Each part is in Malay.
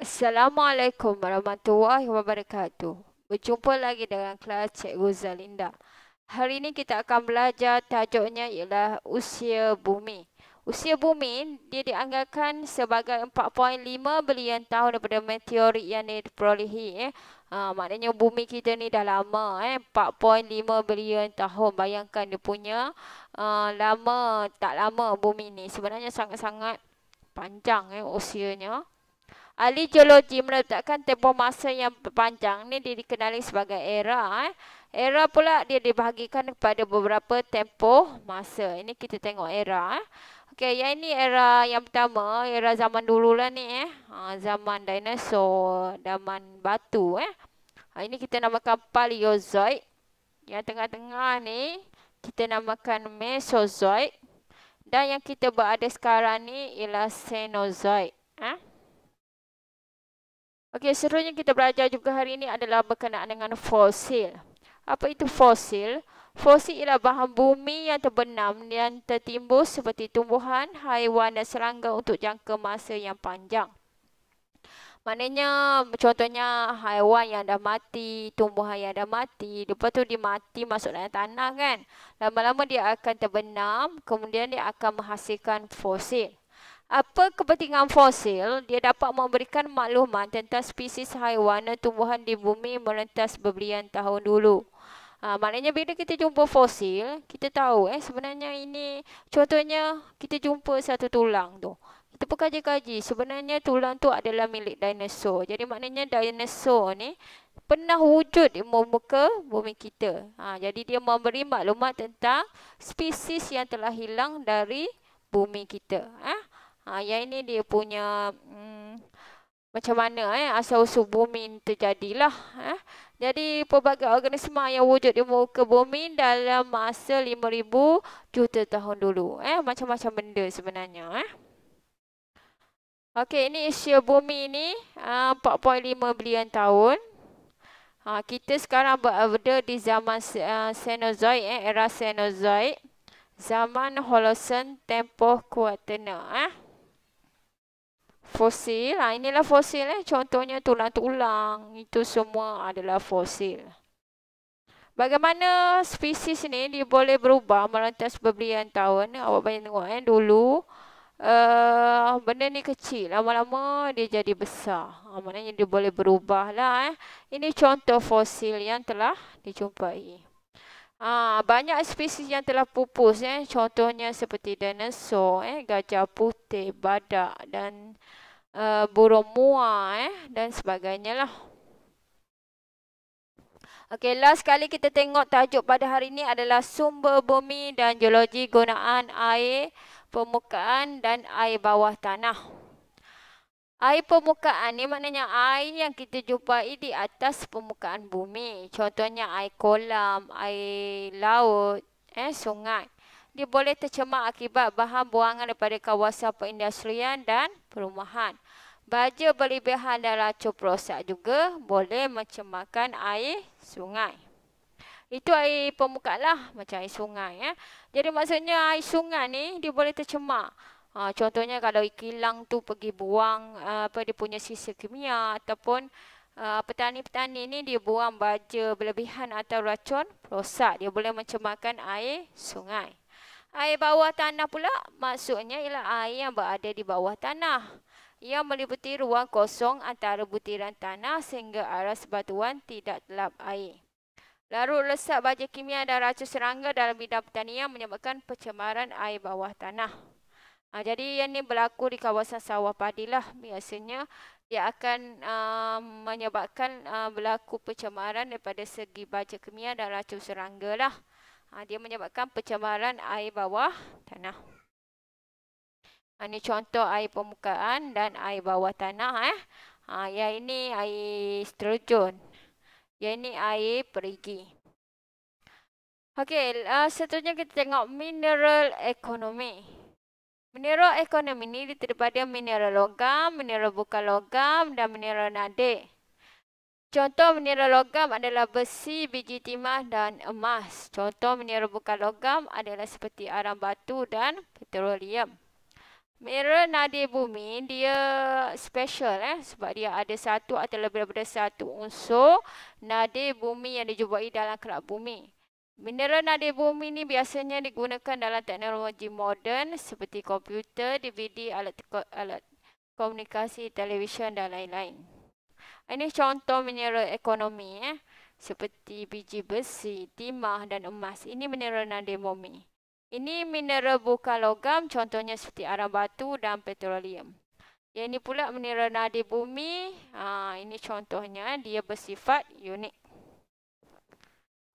Assalamualaikum warahmatullahi wabarakatuh. Berjumpa lagi dengan kelas Cikgu Zalinda. Hari ini kita akan belajar tajuknya ialah usia bumi. Usia bumi dia dianggarkan sebagai 4.5 bilion tahun daripada meteorit yang diperolehi. Maknanya bumi kita ni dah lama 4.5 bilion tahun. Bayangkan dia punya lama tak lama bumi ni. Sebenarnya sangat-sangat panjang usianya. Ahli geologi meletakkan tempoh masa yang panjang ni dia dikenali sebagai era. Era pula dia dibahagikan kepada beberapa tempoh masa. Ini kita tengok era. Okey, yang ini era yang pertama, era zaman dulu lah ni zaman dinosaur, zaman batu Ini kita namakan Paleozoik. Yang tengah-tengah ni kita namakan Mesozoik. Dan yang kita berada sekarang ni ialah Cenozoik. Okey, seterusnya kita belajar juga hari ini adalah berkenaan dengan fosil. Apa itu fosil? Fosil ialah bahan bumi yang terbenam dan tertimbus seperti tumbuhan, haiwan dan serangga untuk jangka masa yang panjang. Maknanya contohnya haiwan yang dah mati, tumbuhan yang dah mati, lepas tu dia mati masuk dalam tanah kan. Lama-lama dia akan terbenam, kemudian dia akan menghasilkan fosil. Apa kepentingan fosil? Dia dapat memberikan maklumat tentang spesies haiwan dan tumbuhan di bumi merentas berbilion tahun dulu. Maknanya bila kita jumpa fosil, kita tahu sebenarnya ini, contohnya kita jumpa satu tulang tu. Kita pun kaji-kaji, sebenarnya tulang tu adalah milik dinosaur. Jadi maknanya dinosaur ni pernah wujud di muka bumi kita. Jadi dia memberi maklumat tentang spesies yang telah hilang dari bumi kita. Yang ini dia punya macam mana asal-usul bumi terjadilah. Jadi pelbagai organisma yang wujud di muka bumi dalam masa 5,000 juta tahun dulu. Macam-macam benda sebenarnya. Okey, ini usia bumi ni 4.5 bilion tahun. Kita sekarang berada di zaman Cenozoik, era Cenozoik. Zaman Holocene, tempoh Kuartena. Fosil, inilah fosil contohnya tulang-tulang, itu semua adalah fosil. Bagaimana spesies ni dia boleh berubah merentas berbilion tahun. Awak boleh tengok dulu benda ni kecil, lama-lama dia jadi besar. Maknanya dia boleh berubah lah. Ini contoh fosil yang telah dijumpai. Banyak spesies yang telah pupus contohnya seperti dinosaur, gajah putih, badak dan burung muar dan sebagainya lah. Okey, last kali kita tengok tajuk pada hari ini adalah sumber bumi dan geologi gunaan air permukaan dan air bawah tanah. Air permukaan ni maknanya air yang kita jumpai di atas permukaan bumi. Contohnya air kolam, air laut, sungai. Dia boleh tercemar akibat bahan buangan daripada kawasan perindustrian dan perumahan. Baja berlebihan dan racun perosak juga boleh mencemarkan air sungai. Itu air permukaan lah, macam air sungai. Jadi maksudnya air sungai ni dia boleh tercemar. Contohnya kalau kilang tu pergi buang dia punya sisa kimia ataupun petani-petani ni dia buang baja berlebihan atau racun perosak, dia boleh mencemarkan air sungai. Air bawah tanah pula maksudnya ialah air yang berada di bawah tanah, yang meliputi ruang kosong antara butiran tanah sehingga aras batuan tidak telap air. Larut lesak baja kimia dan racun serangga dalam bidang pertanian menyebabkan pencemaran air bawah tanah. Jadi yang ini berlaku di kawasan sawah padi lah. Biasanya dia akan menyebabkan berlaku pencemaran daripada segi baja kimia dan racun serangga lah. Dia menyebabkan pencemaran air bawah tanah. Ini contoh air permukaan dan air bawah tanah. Yang ini air terjun. Yang ini air perigi. Okey, seterusnya kita tengok mineral ekonomi. Mineral ekonomi ini terdiri pada mineral logam, mineral bukan logam dan mineral nadir. Contoh mineral logam adalah besi, biji timah dan emas. Contoh mineral bukan logam adalah seperti arang batu dan petroleum. Mineral nadi bumi dia special sebab dia ada satu atau lebih daripada satu unsur nadi bumi yang dijumpai dalam kerak bumi. Mineral nadi bumi ni biasanya digunakan dalam teknologi moden seperti komputer, DVD, alat komunikasi, televisyen dan lain-lain. Ini contoh mineral ekonomi seperti biji besi, timah dan emas. Ini mineral nadi bumi. Ini mineral bukan logam, contohnya seperti arang batu dan petroleum. Yang ini pula mineral nadi bumi. Ini contohnya, dia bersifat unik.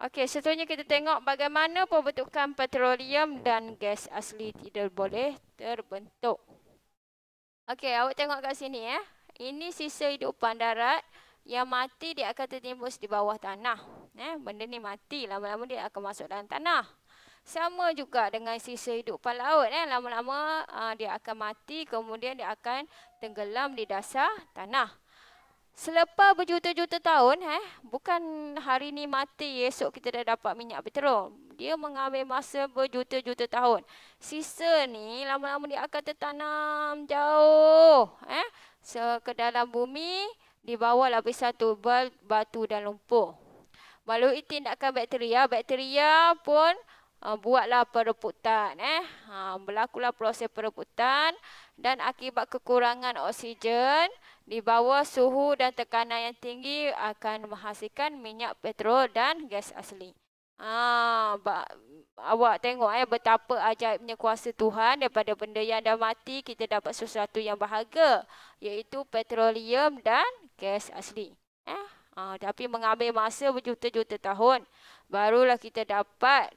Okey, seterusnya kita tengok bagaimana pembentukan petroleum dan gas asli tidak boleh terbentuk. Okey, awak tengok kat sini Ini sisa hidupan darat yang mati dia akan tertimbus di bawah tanah. Benda ni mati, lama-lama dia akan masuk dalam tanah. Sama juga dengan sisa hidupan laut. Lama-lama dia akan mati, kemudian dia akan tenggelam di dasar tanah. Selepas berjuta-juta tahun, bukan hari ni mati, esok kita dah dapat minyak petrol. Dia mengambil masa berjuta-juta tahun. Sisa ni lama-lama dia akan tertanam jauh. Ke dalam bumi, di bawah lapisan tebal batu dan lumpur. Melalui tindakan bakteria, bakteria pun buatlah perebutan. Berlakulah proses perebutan dan akibat kekurangan oksigen di bawah suhu dan tekanan yang tinggi akan menghasilkan minyak petrol dan gas asli. Awak tengok betapa ajaibnya kuasa Tuhan. Daripada benda yang dah mati kita dapat sesuatu yang berharga, iaitu petroleum dan gas asli. Tapi mengambil masa berjuta-juta tahun barulah kita dapat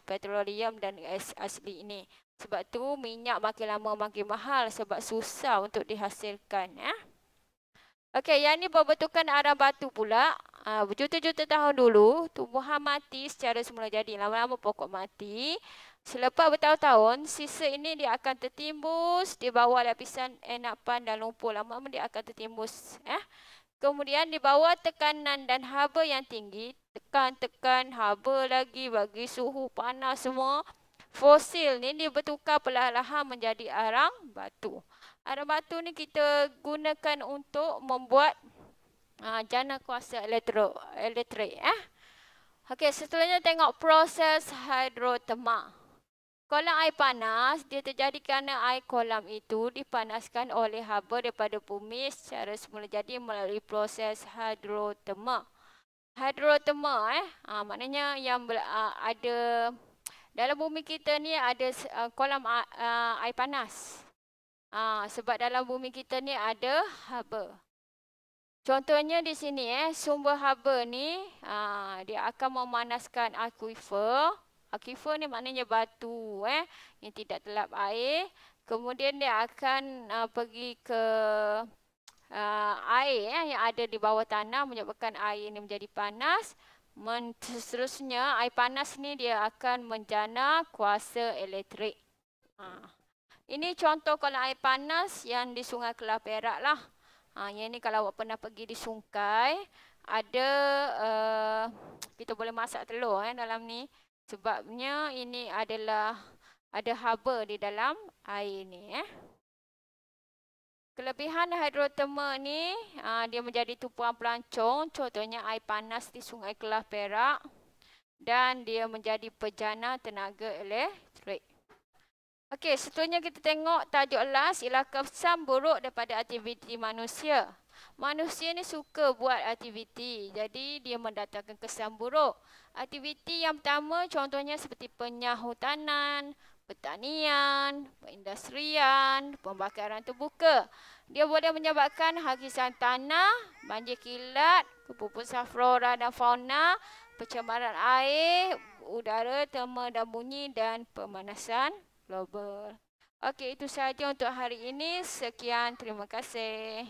petroleum dan gas asli ini. Sebab tu minyak makin lama makin mahal sebab susah untuk dihasilkan. Okey, yang ni pembentukan arang batu pula. Berjuta-juta tahun dulu tumbuhan mati secara semula jadi. Lama-lama pokok mati. Selepas bertahun-tahun, sisa ini dia akan tertimbus di bawah lapisan enapan dan lumpur. Lama-lama dia akan tertimbus. Kemudian di bawah tekanan dan haba yang tinggi, tekan haba lagi bagi suhu panas semua, fosil ni dia bertukar perlahan-lahan menjadi arang batu. Arang batu ni kita gunakan untuk membuat jana kuasa elektrik. Okey, seterusnya tengok proses hidroterma. Kolam air panas, dia terjadi kerana air kolam itu dipanaskan oleh haba daripada bumi secara semula jadi melalui proses hidroterma. Hidroterma, maknanya yang ada dalam bumi kita ni ada kolam air panas. Sebab dalam bumi kita ni ada haba. Contohnya di sini sumber haba ni dia akan memanaskan akuifer. Akifer ni maknanya batu yang tidak terlap air. Kemudian dia akan pergi ke air yang ada di bawah tanah menyebabkan air ini menjadi panas. Seterusnya air panas ni dia akan menjana kuasa elektrik. Ini contoh kolam air panas yang di Sungai Kelah Perak lah. Yang ni kalau awak pernah pergi di Sungai, ada kita boleh masak telur dalam ni. Sebabnya ini adalah ada haba di dalam air ni. Kelebihan hidroterma ni, dia menjadi tumpuan pelancong. Contohnya air panas di Sungai Kelah Perak. Dan dia menjadi pejana tenaga elektrik. Okey, seterusnya kita tengok tajuk last ialah kesan buruk daripada aktiviti manusia. Manusia ni suka buat aktiviti, jadi dia mendatangkan kesan buruk. Aktiviti yang pertama contohnya seperti penyahutanan, pertanian, perindustrian, pembakaran terbuka. Dia boleh menyebabkan hakisan tanah, banjir kilat, kepupusan flora dan fauna, pencemaran air, udara, terma dan bunyi dan pemanasan global. Okey, itu sahaja untuk hari ini. Sekian, terima kasih.